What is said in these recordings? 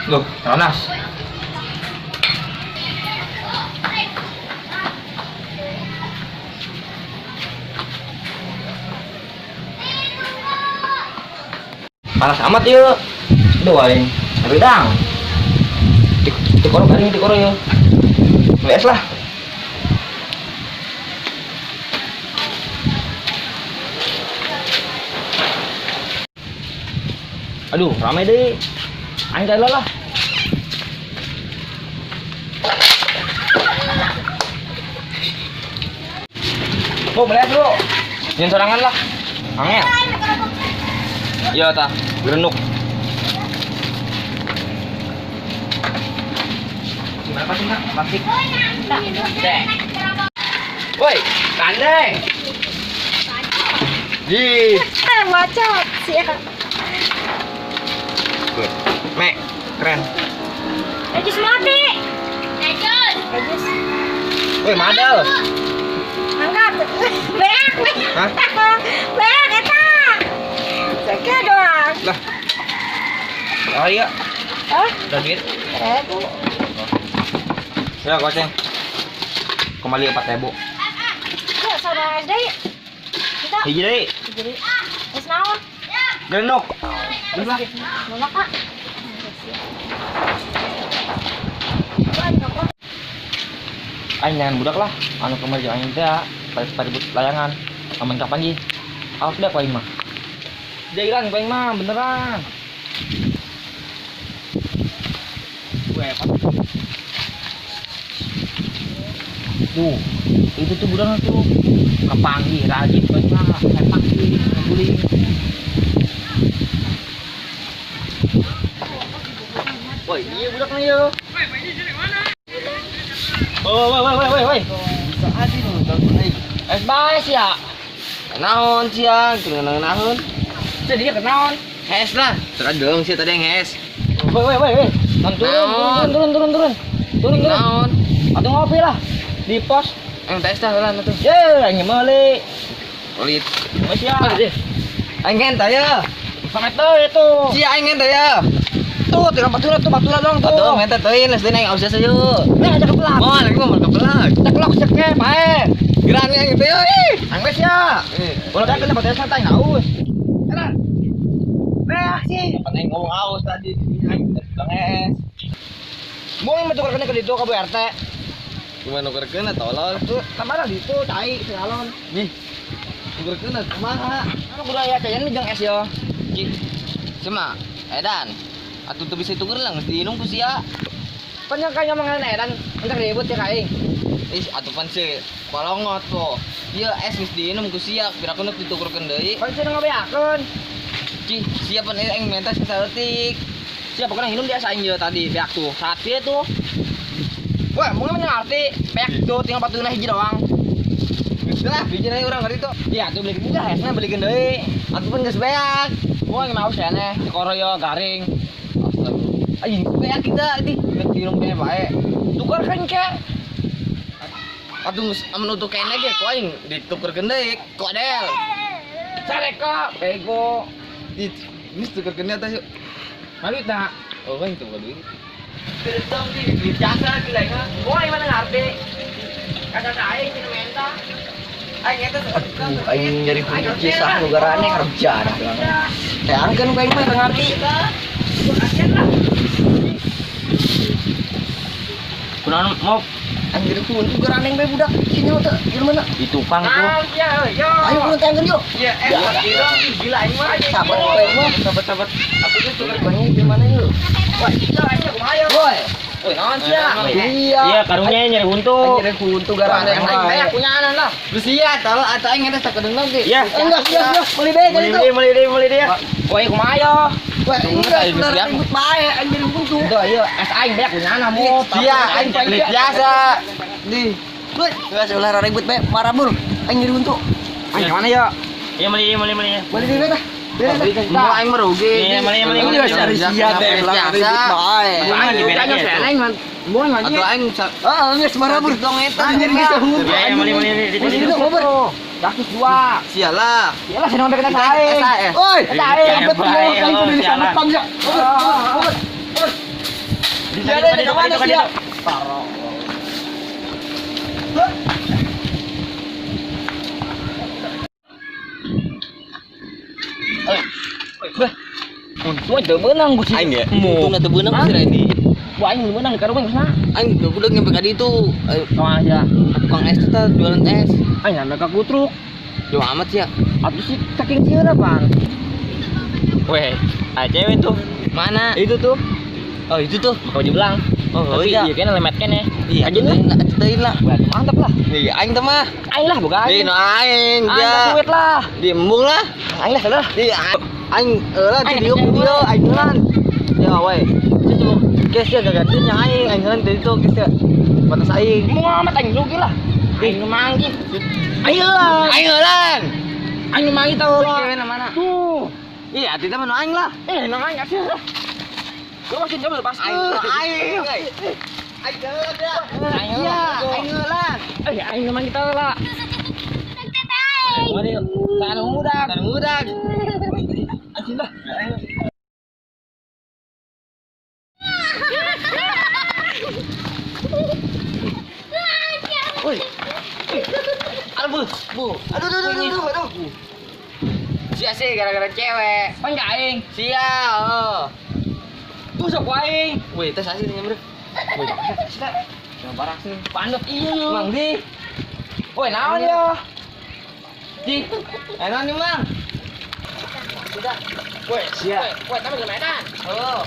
Loh, panas. Panas amat yuk. Doain. Tapi dang. Dikorok kali dikorok yuk. WS lah. Aduh, ramai deh. Anjay lah. Bro, melihat bro. Jangan sorangan lah. Angel. Iya ta, gerenuk. Gimana pasti nak? Plastik. Deh. Woi, kandeng. Di. Bacot sih. Good. Mek, keren. Ejus mati. Ejus. Woi, madal. Angkat. Beak. Hah? Beak eta. Sakit doang. Lah. Oh iya, Hah? udah duit. Bu. Ya, goceng. Kembali 4.000. Ya, saudara SD. Kita. Hiji deui. Jadi, es naon? Gerenuk. Nolak, Kak. Aing jangan budak lah. Anu kemarin aing teh pada ribut layangan. Aman kapan ji? Awas dah aing mah. Dia hilang aing mah beneran. Gue tuh, itu tuh budak tuh kepanggih rajin banget lah, sepak sih, guling. Woi, iya budaknya yo. Woi. Bisa aja dong, telepon es baes ya. Kenaon siang, kenal naon. Jadi dia kenaon. Hes lah, terus sih tadi yang hes. Woi. Turun. Naon. Atuh ngopi lah di pos. Tes dah lah tuh. Ye, aing meuli. Pelit. Wes ya. Aing ngentah ya. Sampai tuh itu. Si aing ngentah ya. Tuh, tinggal baturan dong tuh. Tuh, ngentah teuin geus deui aing ausah sayu. Ajak kepelak. Oh, lagi mau kepelak. Ceklok ceke bae. Girang yang gitu ya. Aing wes ya. Ulah dah kena baturan santai haus. Enak. Nah, sih. Aing ngomong haus tadi. Aing Bang es. Mau mentukarkan ke ditu ka Bu RT. Gimana nukarkeun tolol? Tuh, tamara ditu cai segalon. Nih. Nukarkeun kumaha? Anu budaya teh ini jeung es yo. Cuma edan. Atuh teu bisa tuker lah geus diinum ku sia. Pan yang kaya mangan edan, entar ribut ya kaing. Atuh pan sih palongot po. Ieu es geus diinum ku sia, pirakeun ditukerkeun deui. Pan sih ngabeakeun. Sia pan aing minta saeutik. Siapa kena minum dia aing tadi beak tuh. Saat dia tuh. Wah, mau ngerti? Beak tuh tinggal batuna hiji doang. Lah, bijina urang ngari tuh. Iya, tuh beli kita hesna belikeun deui. Atuh pun geus beak. Moal mau cenah, dikoroyo garing. Aing beak kita di minum teh bae. Tukarkeun ke. Atuh geus amun untuk kene ge ku aing ditukerkeun deui kodel. Sareka bego. Ini tukerkeun teh yuk. Malu tak? Oh, itu duit. Kedong di jasa gila ya. Gua gimana ngerti? Kata aing minum menta. Aing eta aing nyari kunci sah negarane kerja dah. Teh angkeun ku aing mah ngerti. Kunaon mau anjir kunci negarane bae budak kieu teh di mana? Di Tupang tuh. Ayo kunaon teh yuk. Iya, gila aing mah. Sabar aing mah. Sabar. Aku tuh tukarnya di mana yuk? Woi, aja kumaha woi. Woi, naon sia? Iya, karungnya nyari huntu. Nyari huntu garane aing punya anan lah. Geus sia tol atuh aing eta sakedeung ge. Iya. Enggak, meuli deui meuli deui. Woi, kumaha yo? Woi, enggak ribut bae aing nyari huntu. Tuh, ieu es aing beak punya anan mo. Sia, aing beli biasa. Di. Woi, geus ulah ribut bae marabur. Aing nyari huntu. Aing mana yo? Iya, meuli. Meuli deui tah. Mau aing merugi. Iya, mali. Ini wis ari sia teh lah ribut bae. Aing dibedanya seneng man. Mau ngaji. Atuh aing geus marabur dong eta. Anjir geus hungut. Iya, mali. Ini ngobrol. Dakus dua. Sialah. Sialah seneng kita sae. Oi, sae. Betul kali itu di sambut pam ya. Iya, di mana sih ya? Taro. Bah, untung aja benang gue sih. Aing ya. Untung na teu beunang Hah? sih Randy. Wah, ini benang karo bang sana. Aing udah nyampe ka ditu. Kau aja. Tukang es teh tah, jualan es. Ayo mereka kutruk. Jauh amat sih ya. Abis sih saking siapa bang? Weh, cewek tuh. Mana? Itu tuh. Oh, itu tuh. Kau bilang. Oh, Tapi iya. iya kan lemet kan ya. Iya, Aja lah. ceritain lah. Wah, mantap lah. Iya, aing teh mah. Aing lah bukan. Di no aing Aing dia. suwet lah. Di embung lah. Aing lah salah. Di aing eulah Aing video kecil, video we. aing eulan. Ya we. Itu kesnya gagantin yang aing eulan dari itu kesnya. Batas aing. Mau amat aing rugi lah. Aing manggi. Ayo lah. Aing eulan. Aing manggi tau lah. Cewek mana? Tuh. Iya, ati teh mah no aing lah. Nang aing aja. Gua masih coba lepas. Aing aing. Aing eulan dah. Iya, aing eulan. Aing manggi tau lah. Mari, sana muda. Tan mudag. Asin lah. Woi. Aduh, Bu. Aduh. Sia sih gara-gara cewek. Pan enggak aing. Sia. Oh. Tusuk ku aing. Woi, tes asli nih, Bro. Woi, kita. Yang barak sih. Pandot iya. Mang di. Woi, naon ya? Di. Enak nih, Mang. Sudah. Woi, Sia. Woi, tapi di Medan. Oh.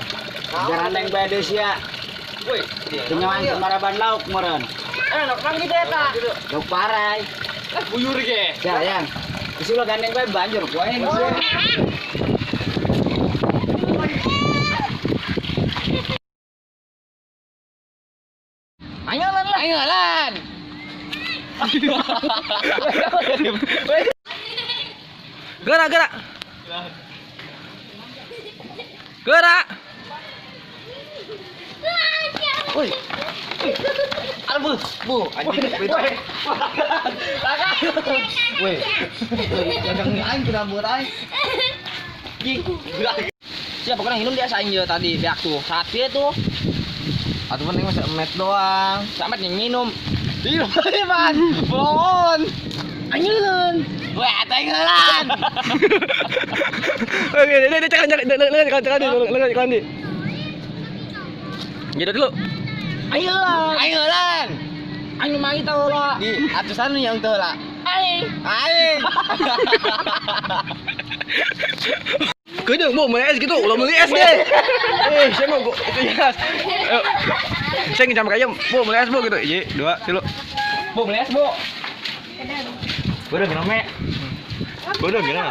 Jaran yang bade sia. Woi, Kenyawan kemaraban lauk meren. nok nang gitu eta. Lauk parai. Lah buyur ge. Sayang. Isi lo gandeng bae banjur kowe sia. Ayolan lah. Ayolan. Gerak. Gerak. Woi. Aduh, Bu. Anjing beda. Woi. Jangan aing kena buat aing. Siapa kena minum dia saing je tadi biak tuh. Saat dia tuh Atuh penting mah semet doang. sampai yang minum. Iya, man. Bohong. Anyeun. Wah, tengelan. Oke, ini jangan di. Gitu dulu. Ayolan. Ayolan. Aing mangi tau lah. Di atusan yang teu lah. Aing. Aing. Kayaknya mau beli es gitu, udah beli es deh. Saya mau itu ya. Saya ngecam kayak mau beli es bu gitu. Iya, 2 kilo. Bu, beli es, Bu. Udah gimana? Udah gimana?